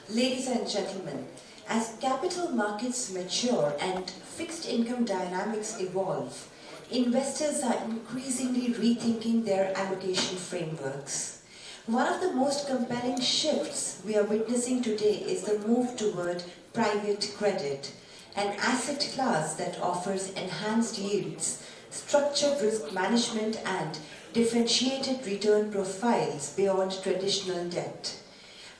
Ladies and gentlemen, as capital markets mature and fixed income dynamics evolve, investors are increasingly rethinking their allocation frameworks. One of the most compelling shifts we are witnessing today is the move toward private credit, an asset class that offers enhanced yields, structured risk management, and differentiated return profiles beyond traditional debt.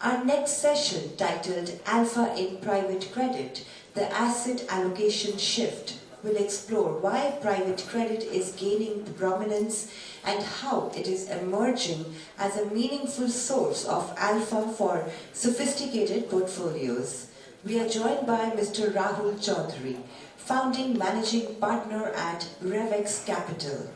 Our next session, titled Alpha in Private Credit, the Asset Allocation Shift, will explore why private credit is gaining prominence and how it is emerging as a meaningful source of alpha for sophisticated portfolios. We are joined by Mr. Rahul Chowdhury, founding managing partner at RevXCapital.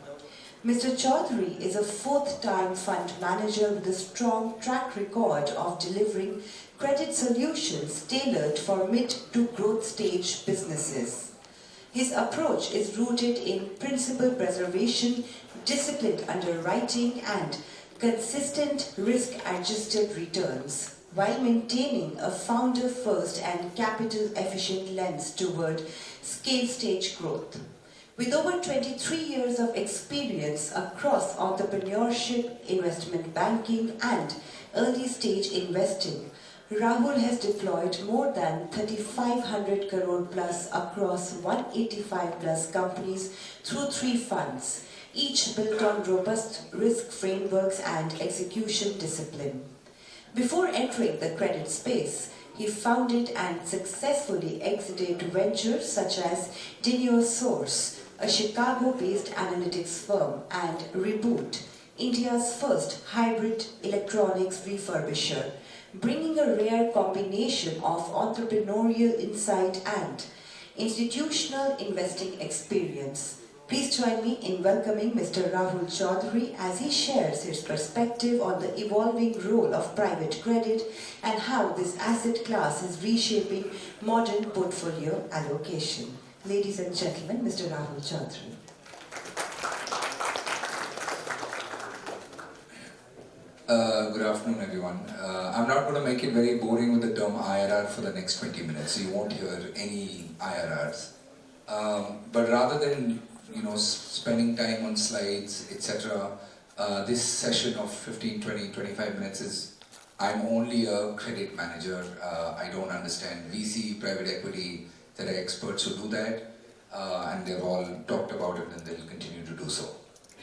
Mr. Chowdhury is a fourth-time fund manager with a strong track record of delivering credit solutions tailored for mid to growth stage businesses. His approach is rooted in principal preservation, disciplined underwriting, and consistent risk-adjusted returns, while maintaining a founder-first and capital-efficient lens toward scale-stage growth. With over 23 years of experience across entrepreneurship, investment banking, and early-stage investing, Rahul has deployed more than 3,500 crore plus across 185 plus companies through 3 funds, each built on robust risk frameworks and execution discipline. Before entering the credit space, he founded and successfully exited ventures such as Source, a Chicago-based analytics firm, and Reboot, India's first hybrid electronics refurbisher, bringing a rare combination of entrepreneurial insight and institutional investing experience. Please join me in welcoming Mr. Rahul Chowdhury as he shares his perspective on the evolving role of private credit and how this asset class is reshaping modern portfolio allocation. Ladies and gentlemen, Mr. Rahul Chowdhury. Good afternoon, everyone. I'm not going to make it very boring with the term IRR for the next 20 minutes, so you won't hear any IRRs. But rather than spending time on slides, etc., this session of 15, 20, 25 minutes is, I'm only a credit manager. I don't understand VC, private equity. There are experts who do that, and they've all talked about it and they'll continue to do so.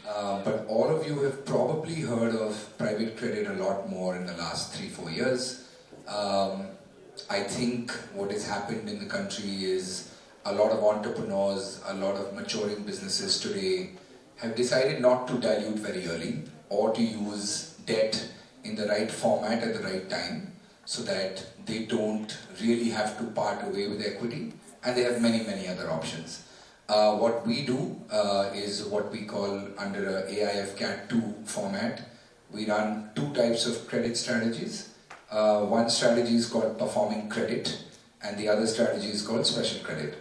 But all of you have probably heard of private credit a lot more in the last 3-4 years. I think what has happened in the country is a lot of entrepreneurs, a lot of maturing businesses today have decided not to dilute very early or to use debt in the right format at the right time so that they don't really have to part away with equity, and they have many other options. What we do is what we call under a AIF Cat 2 format. We run 2 types of credit strategies. One strategy is called performing credit and the other strategy is called special credit.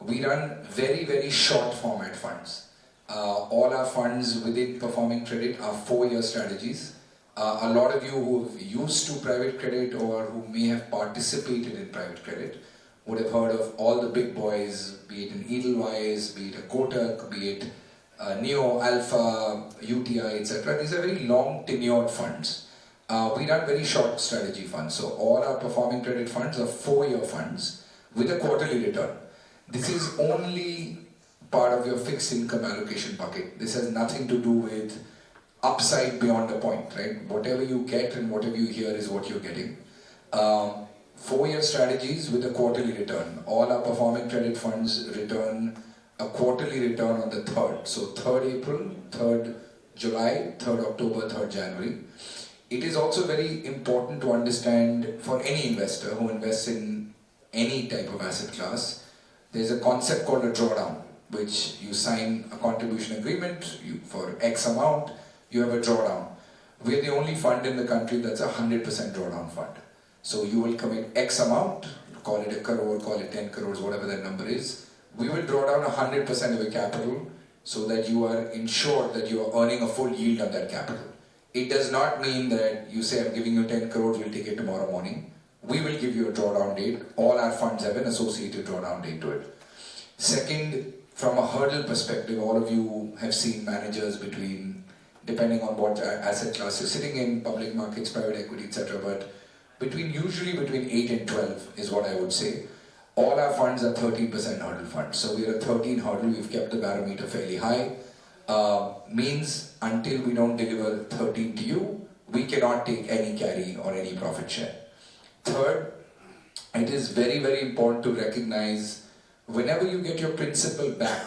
We run very short format funds. All our funds within performing credit are 4-year strategies. A lot of you who have used to private credit or who may have participated in private credit would have heard of all the big boys, be it an Edelweiss, be it a Kotak, be it Neo, Alpha, UTI, etc. These are very long tenured funds. We run very short strategy funds. So all our performing credit funds are 4-year funds with a quarterly return. This is only part of your fixed income allocation bucket. This has nothing to do with upside beyond a point, right? Whatever you get and whatever you hear is what you're getting. 4-year strategies with a quarterly return. All our performing credit funds return a quarterly return on the 3rd. So 3rd April, 3rd July, 3rd October, 3rd January. It is also very important to understand for any investor who invests in any type of asset class, there's a concept called a drawdown, which you sign a contribution agreement for X amount, you have a drawdown. We're the only fund in the country that's a 100% drawdown fund. So you will commit X amount, call it a crore, call it 10 crores, whatever that number is. We will draw down 100% of your capital so that you are ensured that you are earning a full yield on that capital. It does not mean that you say, I'm giving you 10 crores, we'll take it tomorrow morning. We will give you a drawdown date. All our funds have an associated drawdown date to it. Second, from a hurdle perspective, all of you have seen managers between, depending on what asset class you're sitting in, public markets, private equity, etc. But usually between 8 and 12 is what I would say. All our funds are 13% hurdle funds. So we are a 13 hurdle, we've kept the barometer fairly high. Means until we don't deliver 13 to you, we cannot take any carry or any profit share. Third, it is very, very important to recognize whenever you get your principal back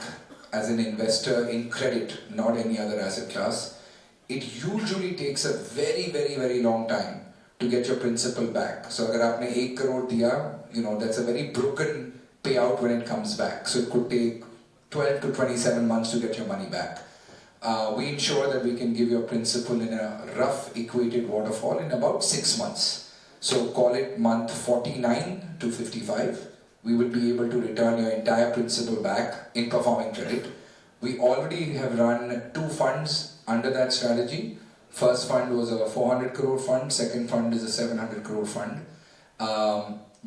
as an investor in credit, not any other asset class, it usually takes a very, very, very long time to get your principal back. So agar aapne 1 crore diya, that's a very broken payout when it comes back. So it could take 12 to 27 months to get your money back. We ensure that we can give your principal in a rough equated waterfall in about 6 months. So call it month 49 to 55. We will be able to return your entire principal back in performing credit. We already have run 2 funds under that strategy. First fund was a 400 crore fund, second fund is a 700 crore fund.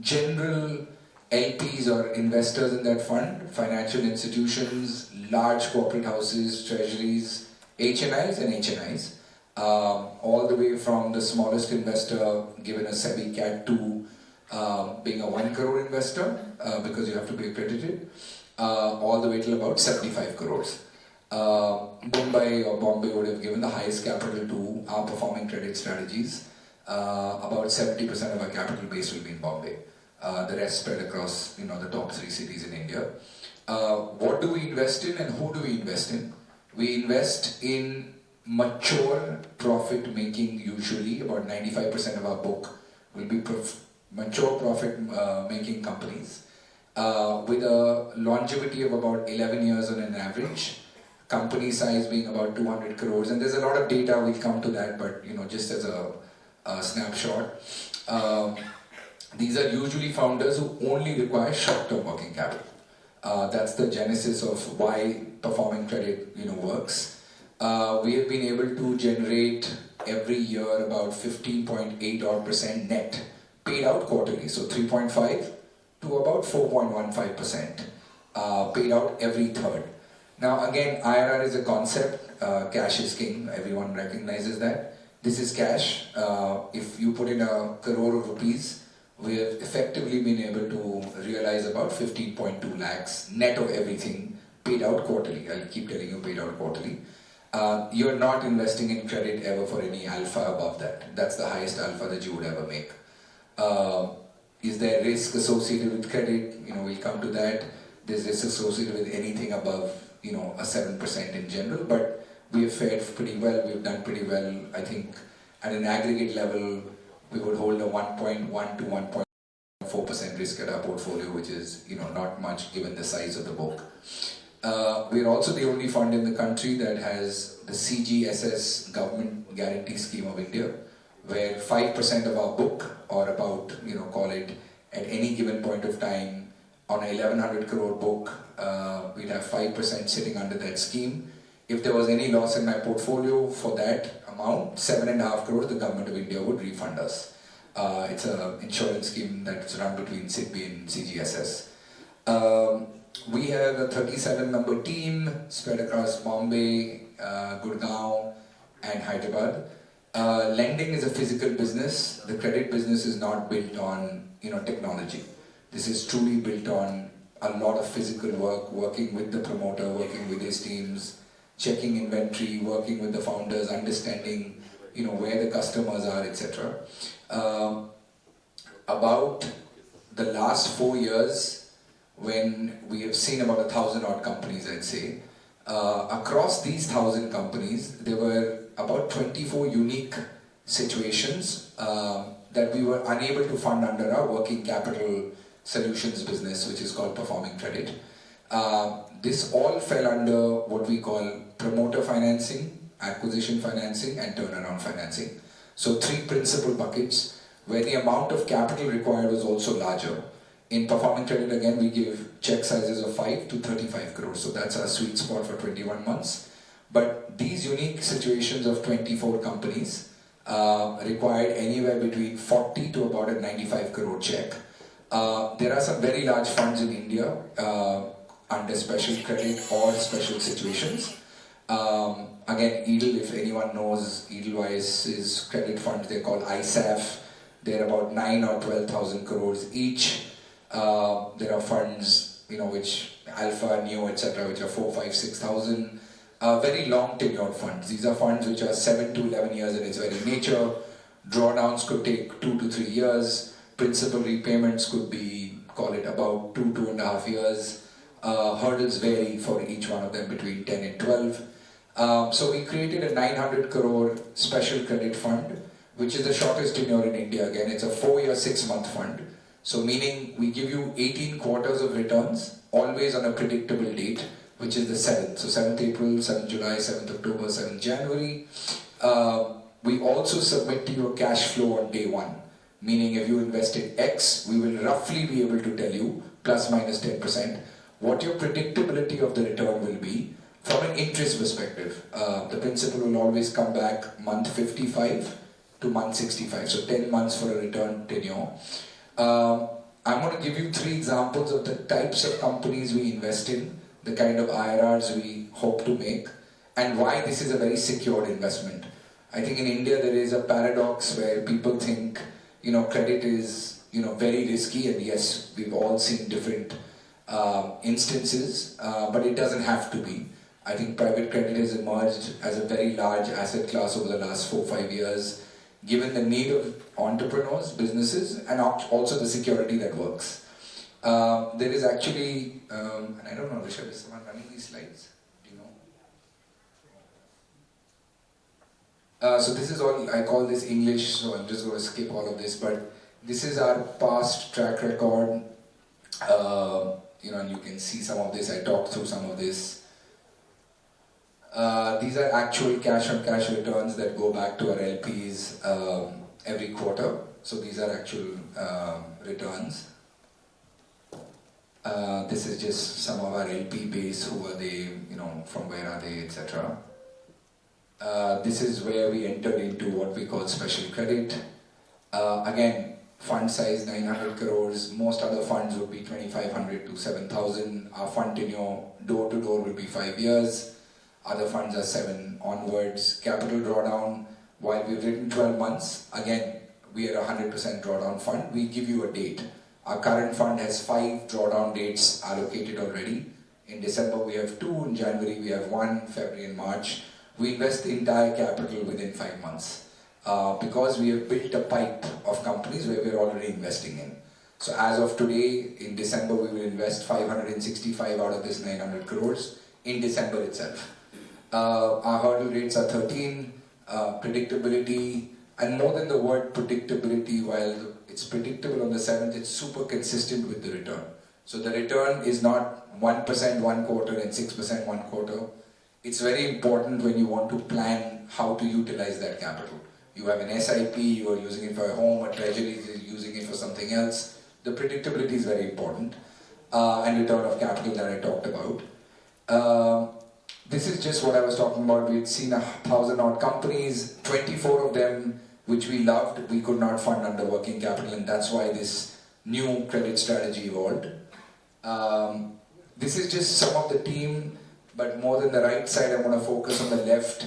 General LPs or investors in that fund, financial institutions, large corporate houses, treasuries, HNIs and HNIs. All the way from the smallest investor given a SEBI Cat 2 being a 1 crore investor because you have to be accredited, all the way till about 75 crores. Mumbai or Bombay would have given the highest capital to our performing credit strategies. About 70% of our capital base will be in Bombay. The rest spread across the top 3 cities in India. What do we invest in and who do we invest in? We invest in mature profit making, usually about 95% of our book will be mature profit making companies with a longevity of about 11 years on an average, company size being about 200 crores, and there's a lot of data, we'll come to that, but just as a snapshot, these are usually founders who only require short-term working capital. That's the genesis of why performing credit works. We have been able to generate every year about 15.8% net paid out quarterly, so 3.5 to about 4.15% paid out every third. Now again, IRR is a concept, cash is king, everyone recognizes that. This is cash. If you put in 1 crore of rupees, we have effectively been able to realize about 15.2 lakhs net of everything paid out quarterly. I'll keep telling you paid out quarterly. You're not investing in credit ever for any alpha above that. That's the highest alpha that you would ever make. Is there risk associated with credit? We'll come to that. There's risk associated with anything above, a 7% in general, but we have fared pretty well. We've done pretty well. I think at an aggregate level, we would hold a 1.1 to 1.4% risk at our portfolio, which is, not much given the size of the book. We're also the only fund in the country that has the CGSS government guarantee scheme of India, where 5% of our book, or about, call it at any given point of time, on a 1100 crore book, we'd have 5% sitting under that scheme. If there was any loss in my portfolio for that amount, 7.5 crores, the government of India would refund us. It's an insurance scheme that's run between SIDBI and CGSS. We have a 37-member team spread across Bombay, Gurgaon and Hyderabad. Lending is a physical business. The credit business is not built on technology. This is truly built on a lot of physical work, working with the promoter, working with his teams, checking inventory, working with the founders, understanding where the customers are, etc. About the last 4 years, when we have seen about 1,000 odd companies, I'd say, across these 1,000 companies, there were about 24 unique situations that we were unable to fund under our working capital solutions business, which is called performing credit. This all fell under what we call promoter financing, acquisition financing and turnaround financing. So 3 principal buckets where the amount of capital required was also larger. In performing credit, again, we give check sizes of 5 to 35 crores. So that's our sweet spot for 21 months. But these unique situations of 24 companies required anywhere between 40 to about a 95 crore check. There are some very large funds in India under special credit or special situations. Again, Edel, if anyone knows Edelweiss's credit fund, they're called ISAF. They're about 9 or 12,000 crores each. There are funds, which Alpha, Neo, etc., which are 4, 5, 6,000. Very long tenured funds. These are funds which are 7 to 11 years in its very nature. Drawdowns could take 2 to 3 years. Principal repayments could be, call it about 2.5 years. Hurdles vary for each one of them between 10 and 12. So we created a 900 crore special credit fund, which is the shortest tenure in India. Again, it's a 4-year, 6-month fund. So meaning we give you 18 quarters of returns, always on a predictable date, which is the 7th. So 7th April, 7th July, 7th October, 7th January. We also submit to you a cash flow on day 1. Meaning if you invested X, we will roughly be able to tell you, plus minus 10%, what your predictability of the return will be from an interest perspective. The principal will always come back month 55 to month 65, so 10 months for a return tenure. I'm going to give you 3 examples of the types of companies we invest in, the kind of IRRs we hope to make, and why this is a very secured investment. I think in India there is a paradox where people think, credit is, very risky, and yes, we've all seen different instances, but it doesn't have to be. I think private credit has emerged as a very large asset class over the last 4-5 years, given the need of entrepreneurs, businesses, and also the security that works. There is actually, and I don't know, Rishabh, is someone running these slides? Do you know? So this is all, I call this English, so I'm just going to skip all of this, but this is our past track record. And you can see some of this, I talked through some of this. These are actual cash-on-cash returns that go back to our LPs every quarter. So these are actual returns. This is just some of our LP base, who are they, from where are they, etc. This is where we entered into what we call special credit. Again, fund size 900 crores. Most other funds would be 2,500 to 7,000. Our fund tenure, door to door, will be 5 years. Other funds are 7 onwards. Capital drawdown, while we've written 12 months, again, we are a 100% drawdown fund. We give you a date. Our current fund has 5 drawdown dates allocated already. In December we have 2, in January we have 1, February and March. We invest the entire capital within 5 months because we have built a pipe of companies where we're already investing in. So as of today, in December we will invest 565 out of this 900 crores in December itself. Our hurdle rates are 13, predictability, and more than the word predictability, while it's predictable on the 7th, it's super consistent with the return. So the return is not 1% one quarter and 6% one quarter. It's very important when you want to plan how to utilize that capital. You have an SIP, you are using it for a home, a treasury is using it for something else. The predictability is very important, and return of capital that I talked about. This is just what I was talking about. We'd seen 1,000 odd companies, 24 of them which we loved, we could not fund under working capital, and that's why this new credit strategy evolved. This is just some of the team, but more than the right side, I want to focus on the left.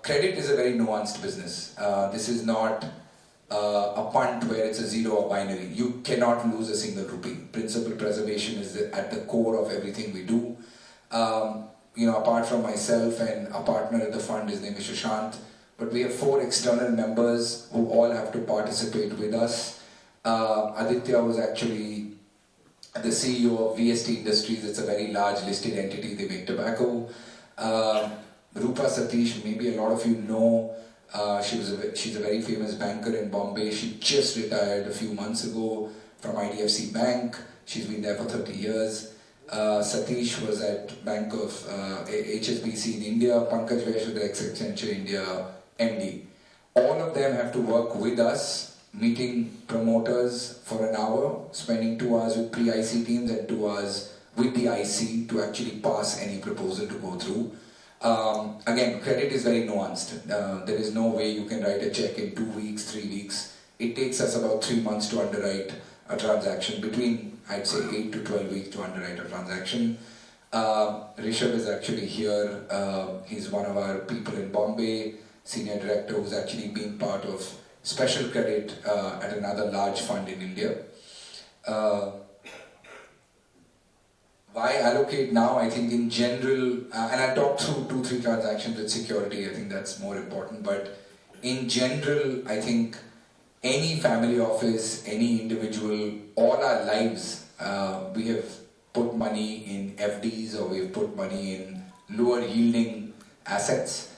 Credit is a very nuanced business. This is not a punt where it's a 0 or binary. You cannot lose a single rupee. Principal preservation is at the core of everything we do. Apart from myself and a partner at the fund, his name is Shashant, but we have 4 external members who all have to participate with us. Aditya was actually the CEO of VST Industries. It's a very large listed entity, they make tobacco. Rupa Satish, maybe a lot of you know, she's a very famous banker in Bombay. She just retired a few months ago from IDFC Bank. She's been there for 30 years. Satish was at Bank of HSBC in India. Pankaj Vaishya was at Accenture India, MD. All of them have to work with us, meeting promoters for an hour, spending 2 hours with pre-IC teams and 2 hours with the IC to actually pass any proposal to go through. Again, credit is very nuanced. There is no way you can write a check in 2 weeks, 3 weeks. It takes us about 3 months to underwrite a transaction, between, I'd say, 8 to 12 weeks to underwrite a transaction. Rishabh is actually here. He's one of our people in Bombay, senior director who's actually been part of special credit at another large fund in India. Why allocate now? I think in general, and I talked through 2-3 transactions with security, I think that's more important, but in general, I think any family office, any individual, all our lives, we have put money in FDs or we've put money in lower yielding assets.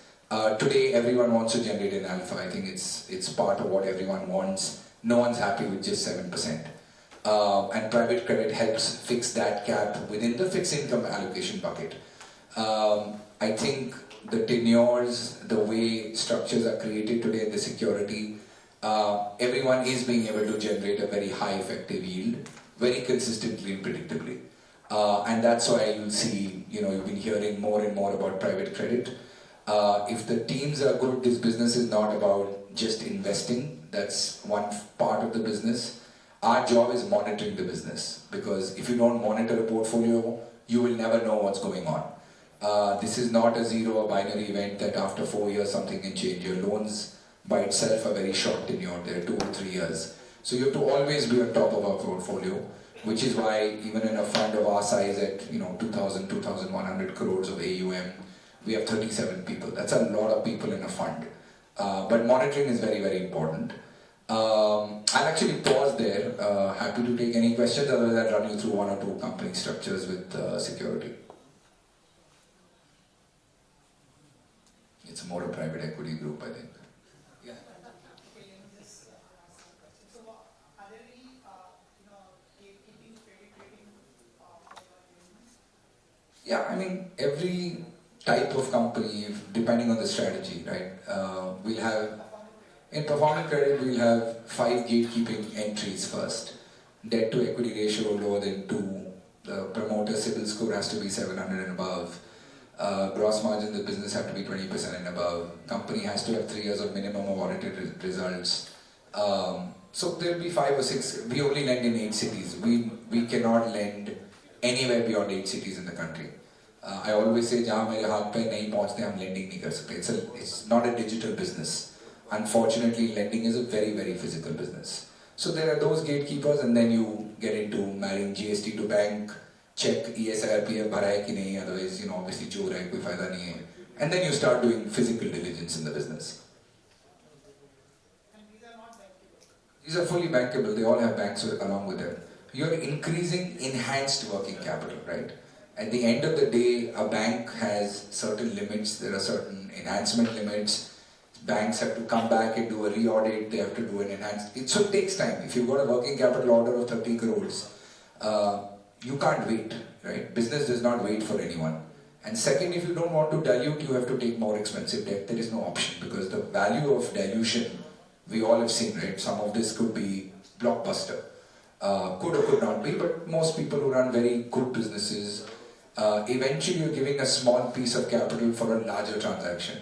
Today, everyone wants to generate an alpha. I think it's part of what everyone wants. No one's happy with just 7%. And private credit helps fix that gap within the fixed income allocation bucket. I think the tenures, the way structures are created today in the security, everyone is being able to generate a very high effective yield, very consistently and predictably. And that's why you'll see, you've been hearing more and more about private credit. If the teams are good, this business is not about just investing. That's one part of the business. Our job is monitoring the business, because if you don't monitor a portfolio, you will never know what's going on. This is not a zero or binary event that after 4 years something can change. Your loans by itself are very short tenure, they're 2 or 3 years. So you have to always be on top of our portfolio, which is why even in a fund of our size at 2,000, 2,100 crores of AUM, we have 37 people. That's a lot of people in a fund. But monitoring is very, very important. I'll actually pause there. Happy to take any questions, otherwise I'll run you through 1 or 2 company structures with security. It's more a private equity group, I think. Yeah. Yeah, I mean, every type of company, depending on the strategy, right? We'll have, in performing credit, we'll have 5 gatekeeping entries first. Debt to equity ratio lower than 2. The promoter CIBIL score has to be 700 and above. Gross margin, the business have to be 20% and above. Company has to have 3 years of minimum of audited results. So there'll be 5 or 6. We only lend in 8 cities. We cannot lend anywhere beyond 8 cities in the country. I always say, जहाँ मेरे हाथ पे नहीं पहुँचते हम lending नहीं कर सकते. It's not a digital business. Unfortunately, lending is a very, very physical business. So there are those gatekeepers, and then you get into marrying GST to bank, check ESIR PF भरा है कि नहीं, otherwise obviously चोर है, कोई फायदा नहीं है. And then you start doing physical diligence in the business. And these are not bankable? These are fully bankable. They all have banks along with them. You're increasing enhanced working capital, right? At the end of the day, a bank has certain limits. There are certain enhancement limits. Banks have to come back and do a re-audit. They have to do an enhanced. So it takes time. If you've got a working capital order of 30 crores, you can't wait, right? Business does not wait for anyone. And second, if you don't want to dilute, you have to take more expensive debt. There is no option, because the value of dilution, we all have seen, right? Some of this could be blockbuster. Could or could not be, but most people who run very good businesses, eventually you're giving a small piece of capital for a larger transaction.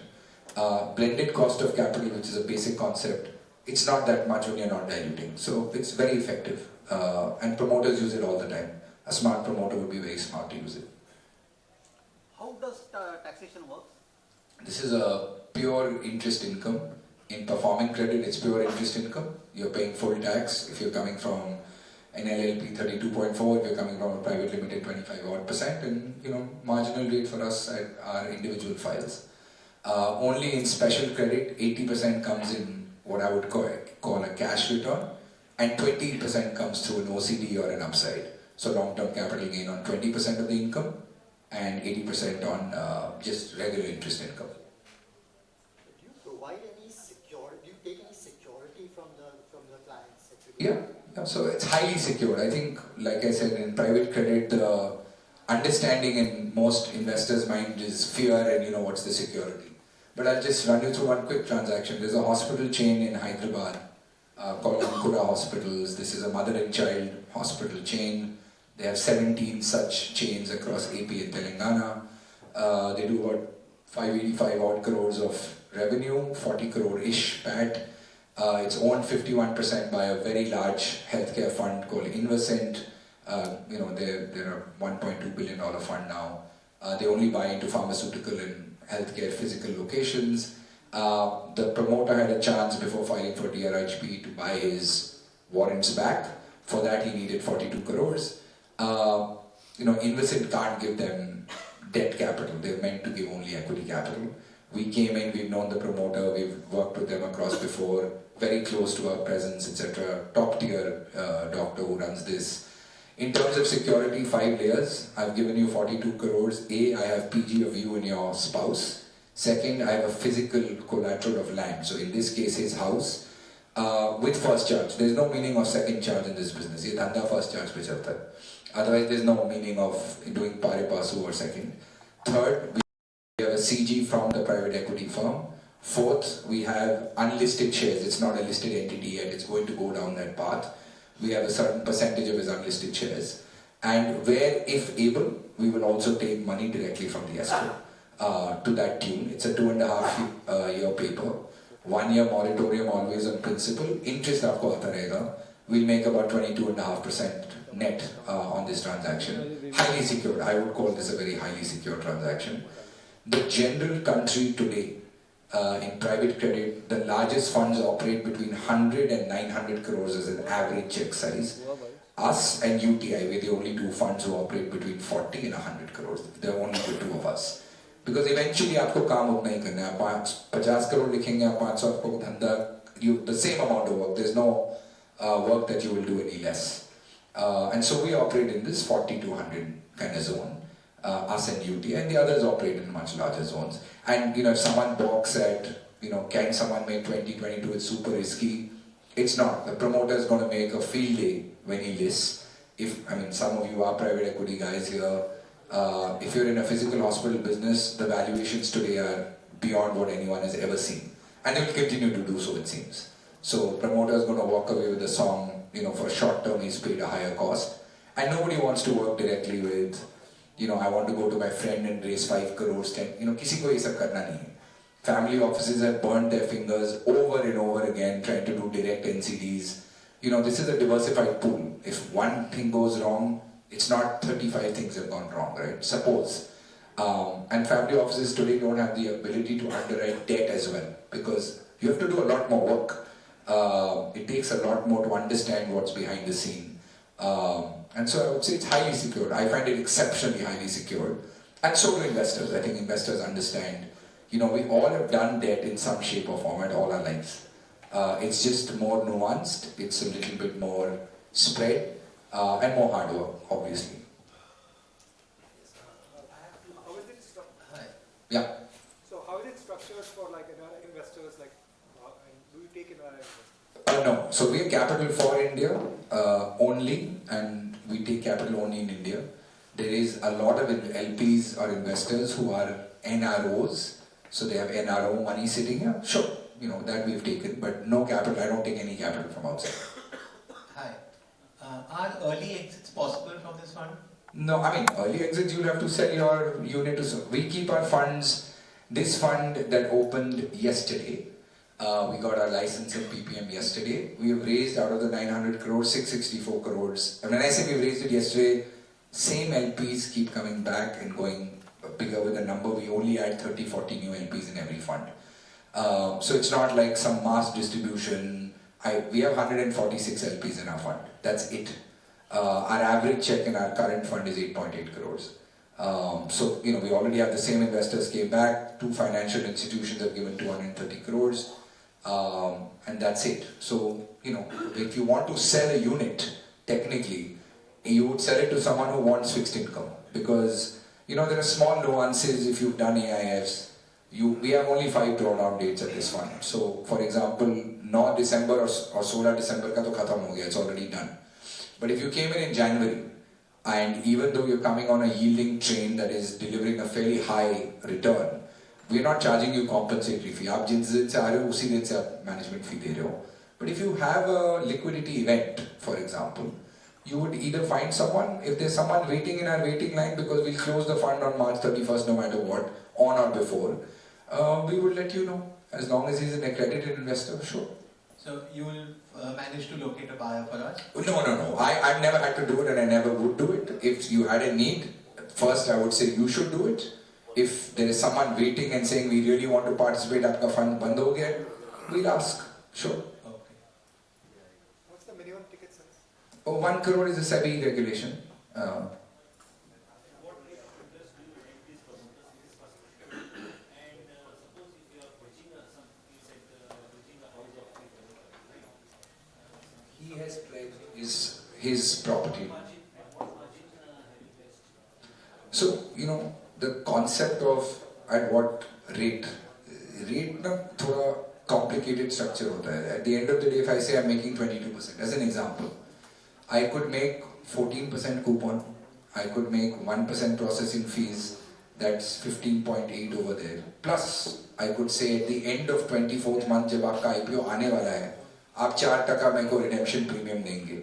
Blended cost of capital, which is a basic concept, it's not that much when you're not diluting. So it's very effective. And promoters use it all the time. A smart promoter would be very smart to use it. How does taxation work? This is a pure interest income. In performing credit, it's pure interest income. You're paying full tax. If you're coming from an LLP 32.4, if you're coming from a private limited 25% and marginal rate for us at our individual files. Only in special credit, 80% comes in what I would call a cash return, and 20% comes through an OCD or an upside. So long-term capital gain on 20% of the income and 80% on just regular interest income. Do you provide any security? Do you take any security from the clients? Yeah, so it's highly secured. I think, like I said, in private credit, the understanding in most investors' mind is fear and what's the security. But I'll just run you through one quick transaction. There's a hospital chain in Hyderabad called Ankura Hospitals. This is a mother and child hospital chain. They have 17 such chains across AP and Telangana. They do about 585 odd crores of revenue, 40 crore-ish PAT. It's owned 51% by a very large healthcare fund called Investment. They're a $1.2 billion fund now. They only buy into pharmaceutical and healthcare physical locations. The promoter had a chance before filing for DRHP to buy his warrants back. For that, he needed 42 crores. Investment can't give them debt capital. They're meant to give only equity capital. We came in, we've known the promoter, we've worked with them across before, very close to our presence, etc. Top tier doctor who runs this. In terms of security, 5 layers. I've given you 42 crores. A, I have PG of you and your spouse. Second, I have a physical collateral of land. So in this case, his house with first charge. There's no meaning of second charge in this business. Ye dhanda first charge pe chalta hai. Otherwise, there's no meaning of doing pare passu or second. Third, we have a CG from the private equity firm. Fourth, we have unlisted shares. It's not a listed entity yet. It's going to go down that path. We have a certain percentage of his unlisted shares. And where, if able, we will also take money directly from the escrow to that tune. It's a 2.5 year paper. 1 year moratorium always on principal. Interest aapko aata rahega. We'll make about 22.5% net on this transaction. Highly secured. I would call this a very highly secure transaction. The general country today in private credit, the largest funds operate between 100 and 900 crores as an average check size. Us and UTI, we're the only two funds who operate between 40 and 100 crores. There are only the two of us. Because eventually आपको काम उतना ही करना है. 50 crore लिखेंगे आप 500 आपको धंधा, the same amount of work. There's no work that you will do any less. And so we operate in this 40 to 100 kind of zone. Us and UTI, and the others operate in much larger zones. And if someone balks at, can someone make 20, 22, it's super risky. It's not. The promoter is going to make a field day when he lists. Some of you are private equity guys here. If you're in a physical hospital business, the valuations today are beyond what anyone has ever seen. And they will continue to do so, it seems. So promoter is going to walk away with a song, for a short term he's paid a higher cost. And nobody wants to work directly with, I want to go to my friend and raise 5 crores, 10, किसी को ये सब करना नहीं है. Family offices have burnt their fingers over and over again trying to do direct NCDs. This is a diversified pool. If one thing goes wrong, it's not 35 things have gone wrong, right? Suppose. And family offices today don't have the ability to underwrite debt as well because you have to do a lot more work. It takes a lot more to understand what's behind the scene. And so I would say it's highly secured. I find it exceptionally highly secured. And so do investors. I think investors understand. We all have done debt in some shape or format all our lives. It's just more nuanced. It's a little bit more spread and more hard work, obviously. How is it structured? Yeah. So how is it structured for investors? And do you take investors? No. So we have capital for India only, and we take capital only in India. There is a lot of LPs or investors who are NROs, so they have NRO money sitting here. Sure, that we've taken, but no capital. I don't take any capital from outside. Hi. Are early exits possible from this fund? No, early exits you'll have to sell your unit to. We keep our funds. This fund that opened yesterday. We got our license in PPM yesterday. We have raised out of the 900 crores, 664 crores. And when I say we raised it yesterday, same LPs keep coming back and going bigger with the number. We only add 30, 40 new LPs in every fund. So it's not like some mass distribution. We have 146 LPs in our fund. That's it. Our average check in our current fund is 8.8 crores. So, we already have the same investors came back. 2 financial institutions have given 230 crores. And that's it. So, if you want to sell a unit, technically, you would sell it to someone who wants fixed income. Because, there are small nuances if you've done AIFs. We have only 5 drawdown dates at this fund. So, for example, 9 December or 16 December ka to khatam ho gaya. It's already done. But if you came in January, and even though you're coming on a yielding train that is delivering a fairly high return, we're not charging you compensatory fee. आप जिस दिन से आ रहे हो उसी दिन से आप management fee दे रहे हो. But if you have a liquidity event, for example, you would either find someone, if there's someone waiting in our waiting line because we'll close the fund on March 31st no matter what, on or before, we would let you know. As long as he's an accredited investor, sure. So you will manage to locate a buyer for us? No. I've never had to do it and I never would do it. If you had a need, first I would say you should do it. If there is someone waiting and saying we really want to participate, aapka fund band ho gaya, we'll ask, sure. Okay. What's the minimum ticket size? 1 crore is a SEBI regulation. He has pledged his property. So, the concept of at what rate na thoda complicated structure hota hai. At the end of the day, if I say I'm making 22%, as an example, I could make 14% coupon, I could make 1% processing fees, that's 15.8 over there. Plus, I could say at the end of 24th month, जब आपका IPO आने वाला है, आप 4% मेरे को redemption premium देंगे.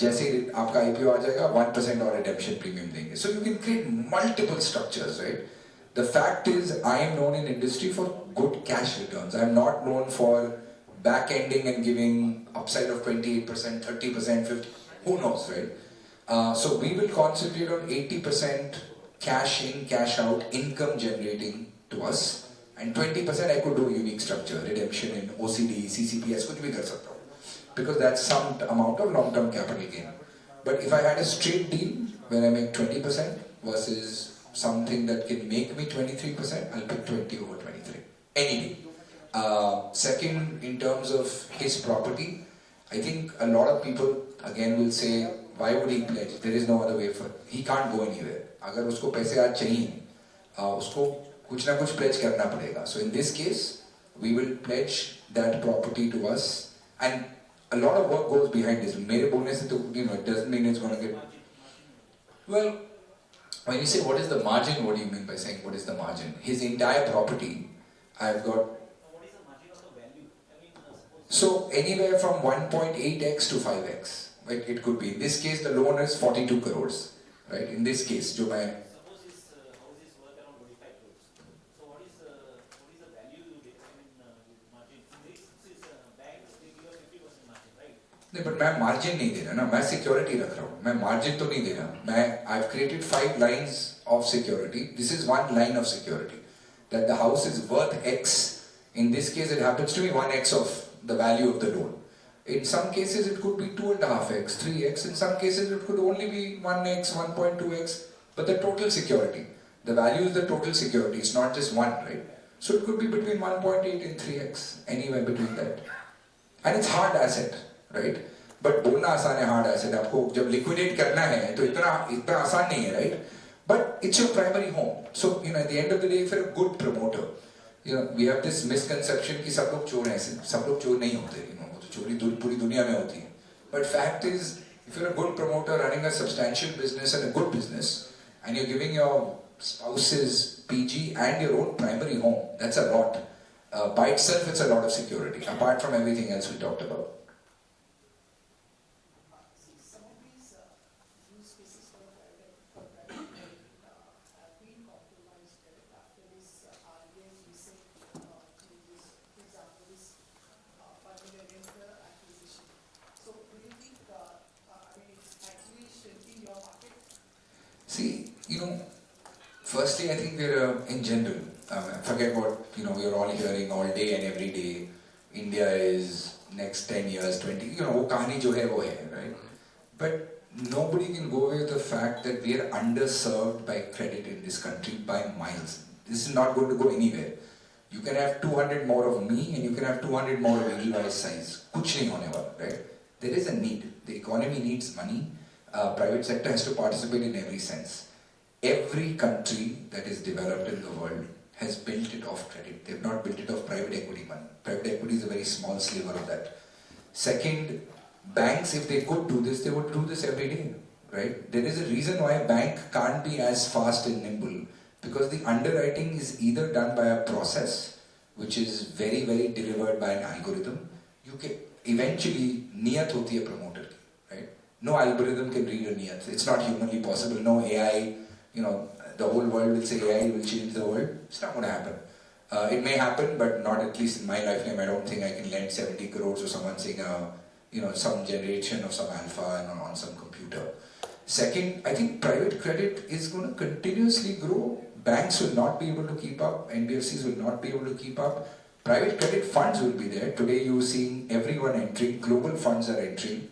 जैसे ही आपका IPO आ जाएगा, 1% और redemption premium देंगे. So you can create multiple structures, right? The fact is, I am known in industry for good cash returns. I am not known for back-ending and giving upside of 28%, 30%, 50%, who knows, right? So we will concentrate on 80% cash in, cash out, income generating to us, and 20% I could do unique structure, redemption in OCD, CCPS, कुछ भी कर सकता हूँ, because that's some amount of long-term capital gain. But if I had a straight deal where I make 20% versus something that can make me 23%, I'll pick 20 over 23. Any deal. Second, in terms of his property, I think a lot of people again will say, why would he pledge? There is no other way for. He can't go anywhere. अगर उसको पैसे आज चाहिए, उसको कुछ ना कुछ pledge करना पड़ेगा. So in this case, we will pledge that property to us, and a lot of work goes behind this. मेरे बोलने से तो it doesn't mean it's going to get. Well, when you say what is the margin, what do you mean by saying what is the margin? His entire property, I've got. What is the margin of the value? I mean, So anywhere from 1.8x to 5x, right? It could be. In this case, the loan is 42 crores, right? In this case, जो मैं. suppose his house is worth around 25 crores. So what is the value you get? I mean, margin. This banks they give us 50% margin, right? नहीं, but मैं margin नहीं दे रहा ना, मैं security रख रहा हूँ. मैं margin तो नहीं दे रहा. I've created 5 lines of security. This is one line of security. That the house is worth X. In this case, it happens to be 1x of the value of the loan. In some cases, it could be 2.5x, 3x. In some cases, it could only be 1x, 1.2x. But the total security, the value is the total security. It's not just one, right? So it could be between 1.8 and 3x, anywhere between that. And it's hard asset, right? But बोलना आसान है hard asset. आपको जब liquidate करना है, तो इतना आसान नहीं है, right? But it's your primary home. So at the end of the day, if you're a good promoter, we have this misconception कि सब लोग चोर हैं, सब लोग चोर नहीं होते. वो तो चोरी पूरी दुनिया में होती है. But fact is, if you're a good promoter running a substantial business and a good business, and you're giving your spouse's PG and your own primary home, that's a lot. By itself, it's a lot of security, apart from everything else we talked about. Some of these use cases for private have been compromised after this RBI's recent changes. For example, this fundamental acquisition. So, do you think, it's actually shrinking your market? See, firstly, I think we're in general, forget what we are all hearing all day and every day. India is next 10 years, 20. वो कहानी जो है वो है, right? But nobody can go away with the fact that we are underserved by credit in this country by miles. This is not going to go anywhere. You can have 200 more of me and you can have 200 more of Edelweiss size. कुछ नहीं होने वाला, right? There is a need. The economy needs money. Private sector has to participate in every sense. Every country that is developed in the world has built it off credit. They've not built it off private equity money. Private equity is a very small sliver of that. Second, banks, if they could do this, they would do this every day, right? There is a reason why a bank can't be as fast and nimble, because the underwriting is either done by a process, which is very, very delivered by an algorithm. You can eventually, niyat hoti hai promoter ki, right? No algorithm can read a niyat. It's not humanly possible. No AI, the whole world will say AI will change the world. It's not going to happen. It may happen, but not at least in my lifetime. I don't think I can lend 70 crores to someone saying, some generation of some alpha on some computer. Second, I think private credit is going to continuously grow. Banks will not be able to keep up. NBFCs will not be able to keep up. Private credit funds will be there. Today you're seeing everyone entering. Global funds are entering.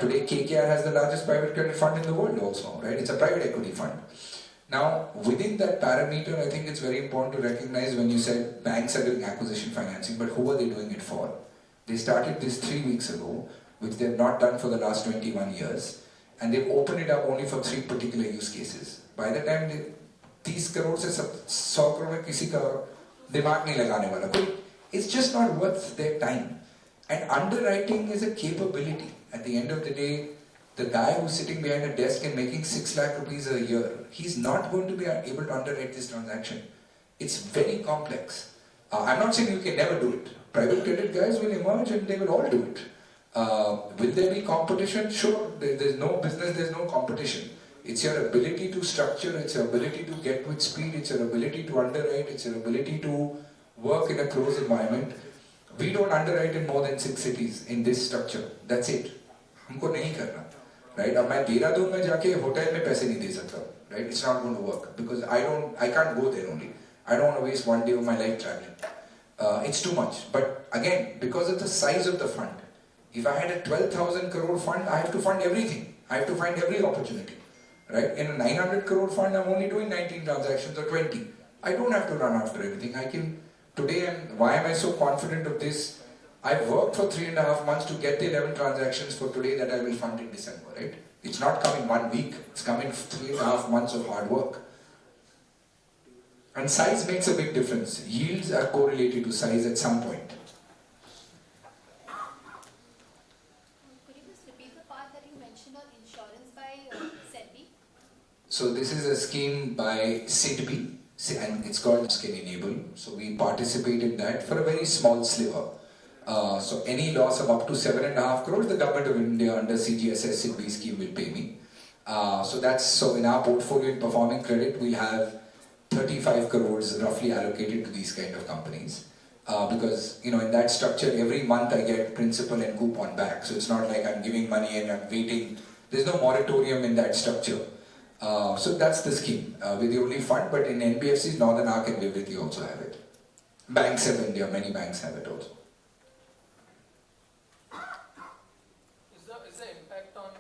Today KKR has the largest private credit fund in the world also, right? It's a private equity fund. Now, within that parameter, I think it's very important to recognize when you said banks are doing acquisition financing, but who are they doing it for? They started this 3 weeks ago, which they've not done for the last 21 years, and they've opened it up only for 3 particular use cases. By the time 30 crore से 100 crore में किसी का दिमाग नहीं लगाने वाला, it's just not worth their time. And underwriting is a capability. At the end of the day, the guy who's sitting behind a desk and making 6 lakh rupees a year, he's not going to be able to underwrite this transaction. It's very complex. I'm not saying you can never do it. Private credit guys will emerge and they will all do it. Will there be competition? Sure. There's no business, there's no competition. It's your ability to structure, it's your ability to get with speed, it's your ability to underwrite, it's your ability to work in a closed environment. We don't underwrite in more than 6 cities in this structure. That's it. हमको नहीं करना. Right? अब मैं देहरादून में जाके hotel में पैसे नहीं दे सकता. Right? It's not going to work because I can't go there only. I don't want to waste 1 day of my life traveling. It's too much. But again, because of the size of the fund, if I had a 12,000 crore fund, I have to fund everything. I have to find every opportunity. Right? In a 900 crore fund, I'm only doing 19 transactions or 20. I don't have to run after everything. I can today, and why am I so confident of this? I've worked for 3.5 months to get the 11 transactions for today that I will fund in December, right? It's not coming 1 week, it's coming 3.5 months of hard work. And size makes a big difference. Yields are correlated to size at some point. Could you just repeat the part that you mentioned on insurance by SEBI? So this is a scheme by SIDBI, and it's called Skin Enable. So we participate in that for a very small sliver. So any loss of up to 7.5 crores, the government of India under CGSS SIDBI scheme will pay me. So in our portfolio in performing credit, we have 35 crores roughly allocated to these kind of companies. Because in that structure, every month I get principal and coupon back. So it's not like I'm giving money and I'm waiting. There's no moratorium in that structure. So that's the scheme. We're the only fund, but in NBFCs, Northern Arc and Viviti also have it. Banks of India, many banks have it also. Is the impact on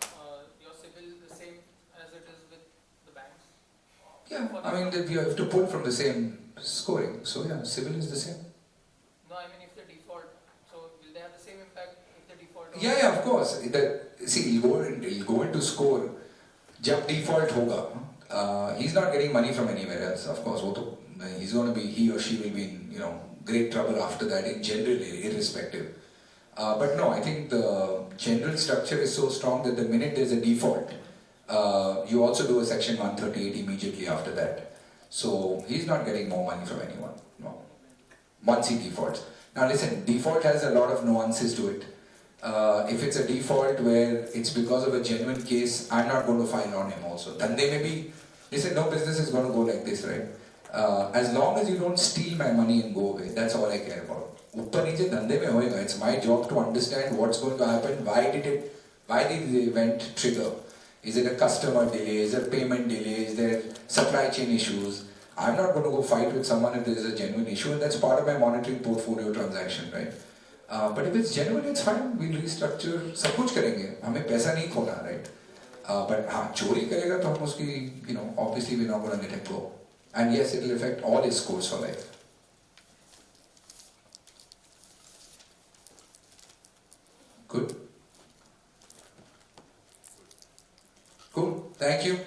your CIBIL the same as it is with the banks? Yeah, I mean, you have to pull from the same scoring. So yeah, CIBIL is the same. No, I mean if they default, so will they have the same impact if they default? Yeah, of course. He'll go into score. Jab default hoga, he's not getting money from anywhere else. Of course, he or she will be in great trouble after that in general, irrespective. But no, I think the general structure is so strong that the minute there's a default, you also do a section 138 immediately after that. So he's not getting more money from anyone. No. Once he defaults. Now listen, default has a lot of nuances to it. If it's a default where it's because of a genuine case, I'm not going to file on him also. Then they may be, listen, no business is going to go like this, right? As long as you don't steal my money and go away, that's all I care about. It's my job to understand what's going to happen, why did the event trigger? Is it a customer delay? Is there payment delay? Is there supply chain issues? I'm not going to go fight with someone if there is a genuine issue, and that's part of my monitoring portfolio transaction, right? But if it's genuine, it's fine. We'll restructure. सब कुछ करेंगे. हमें पैसा नहीं खोना, right? But हाँ, चोरी करेगा तो हम उसकी, obviously we're not going to let him go. And yes, it will affect all his scores for life. Good. Cool. Thank you.